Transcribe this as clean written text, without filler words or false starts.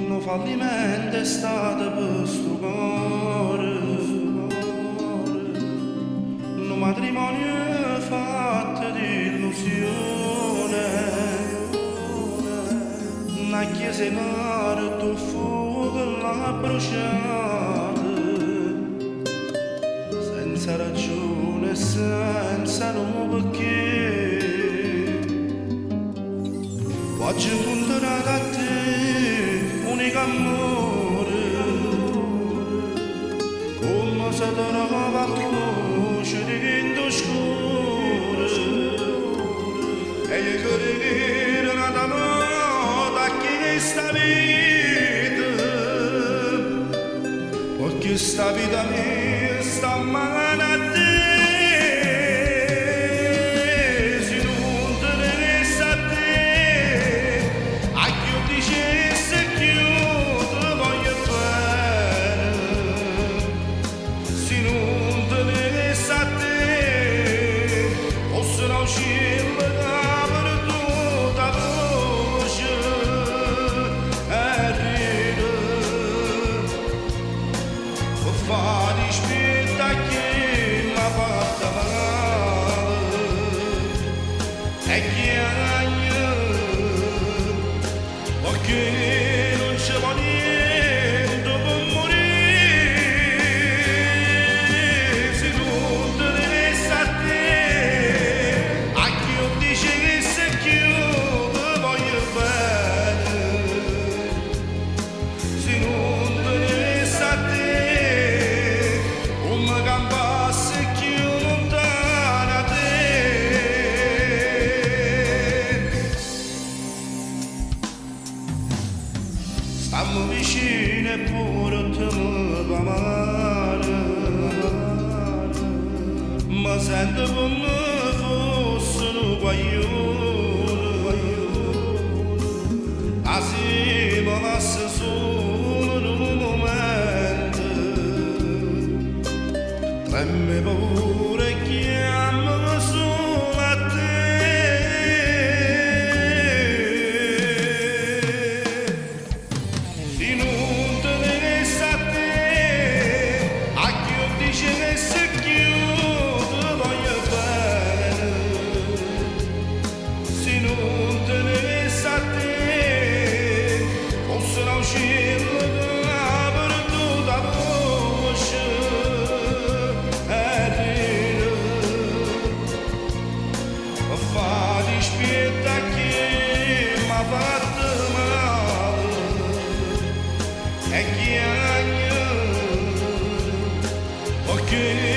No fallimento è stato per sto cuore, no matrimonio fatto di illusione, una chiesa che tu fuoco l'ha bruciata, senza ragione, senza no perché. Oggi punterà da te, unico amore, come se trova luce dentro scuro, e il cuore nata nota che sta vita, perché sta vita mia sta male a te. Perché non c'è niente per morire, se non te ne resta a te, a chi io dice che se chiude voglio bene, se non te ne resta a te, come campasse più lontana da te. Stiamo vicini eppure te mi va male, ma sento come fosse un guaglione, così mi lascia solo in un momento, tremmi pure e chiamami solo a te. Che